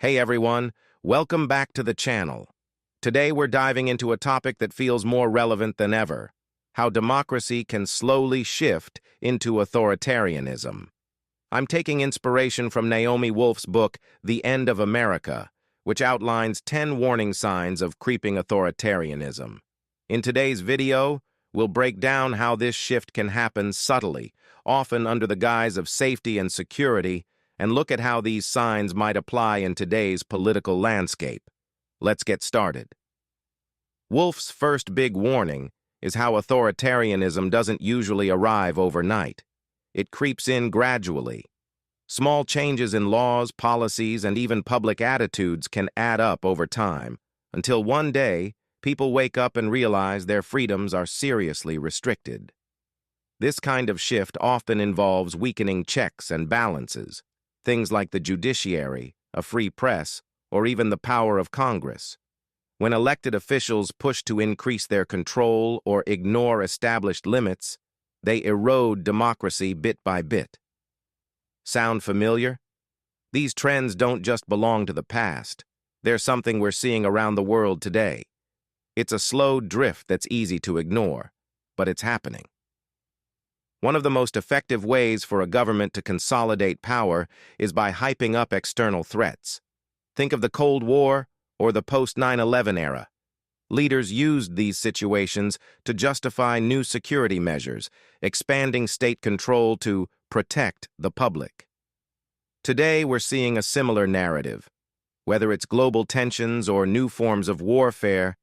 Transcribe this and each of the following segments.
Hey everyone, welcome back to the channel. Today we're diving into a topic that feels more relevant than ever: how democracy can slowly shift into authoritarianism. I'm taking inspiration from Naomi Wolf's book, The End of America, which outlines 10 warning signs of creeping authoritarianism. In today's video, we'll break down how this shift can happen subtly, often under the guise of safety and security, and look at how these signs might apply in today's political landscape. Let's get started. Wolf's first big warning is how authoritarianism doesn't usually arrive overnight. It creeps in gradually. Small changes in laws, policies, and even public attitudes can add up over time, until one day, people wake up and realize their freedoms are seriously restricted. This kind of shift often involves weakening checks and balances, things like the judiciary, a free press, or even the power of Congress. When elected officials push to increase their control or ignore established limits, they erode democracy bit by bit. Sound familiar? These trends don't just belong to the past. They're something we're seeing around the world today. It's a slow drift that's easy to ignore, but it's happening. One of the most effective ways for a government to consolidate power is by hyping up external threats. Think of the Cold War or the post-9/11 era. Leaders used these situations to justify new security measures, expanding state control to protect the public. Today, we're seeing a similar narrative. Whether it's global tensions or new forms of warfare,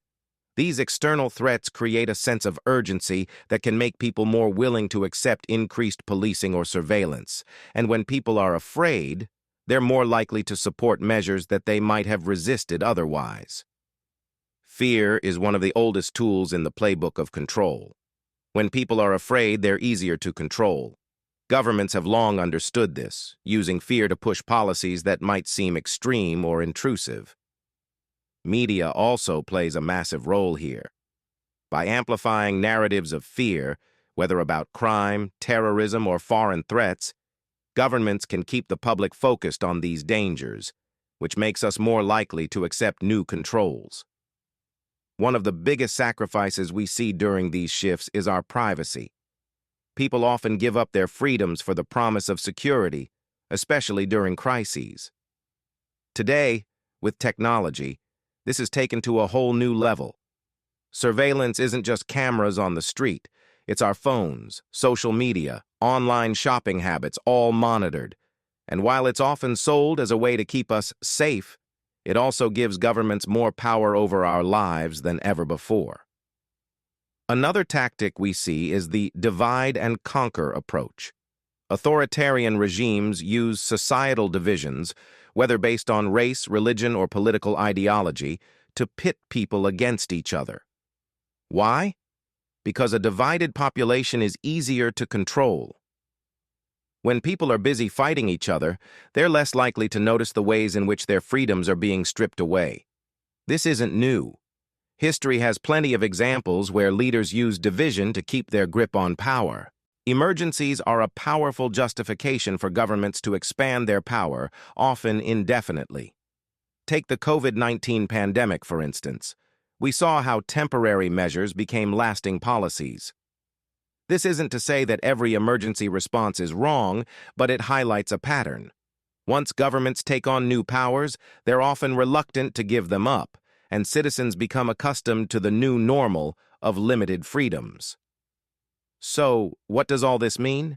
these external threats create a sense of urgency that can make people more willing to accept increased policing or surveillance. And when people are afraid, they're more likely to support measures that they might have resisted otherwise. Fear is one of the oldest tools in the playbook of control. When people are afraid, they're easier to control. Governments have long understood this, using fear to push policies that might seem extreme or intrusive. Media also plays a massive role here. By amplifying narratives of fear, whether about crime, terrorism, or foreign threats, governments can keep the public focused on these dangers, which makes us more likely to accept new controls. One of the biggest sacrifices we see during these shifts is our privacy. People often give up their freedoms for the promise of security, especially during crises. Today, with technology, this is taken to a whole new level. Surveillance isn't just cameras on the street. It's our phones, social media, online shopping habits, all monitored. And while it's often sold as a way to keep us safe, it also gives governments more power over our lives than ever before. Another tactic we see is the divide and conquer approach. Authoritarian regimes use societal divisions, whether based on race, religion, or political ideology, to pit people against each other. Why? Because a divided population is easier to control. When people are busy fighting each other, they're less likely to notice the ways in which their freedoms are being stripped away. This isn't new. History has plenty of examples where leaders use division to keep their grip on power. Emergencies are a powerful justification for governments to expand their power, often indefinitely. Take the COVID-19 pandemic, for instance. We saw how temporary measures became lasting policies. This isn't to say that every emergency response is wrong, but it highlights a pattern. Once governments take on new powers, they're often reluctant to give them up, and citizens become accustomed to the new normal of limited freedoms. So, what does all this mean?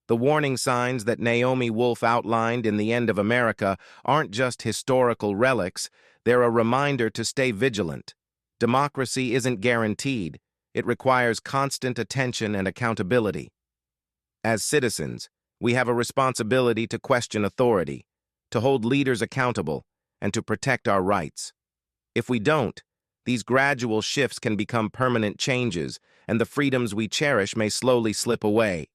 The warning signs that Naomi Wolf outlined in The End of America aren't just historical relics, they're a reminder to stay vigilant. Democracy isn't guaranteed. It requires constant attention and accountability. As citizens, we have a responsibility to question authority, to hold leaders accountable, and to protect our rights. If we don't, these gradual shifts can become permanent changes, and the freedoms we cherish may slowly slip away.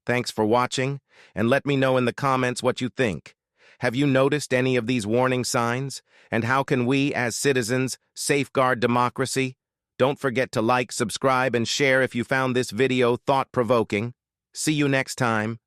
Thanks for watching, and let me know in the comments what you think. Have you noticed any of these warning signs? And how can we, as citizens, safeguard democracy? Don't forget to like, subscribe, and share if you found this video thought-provoking. See you next time.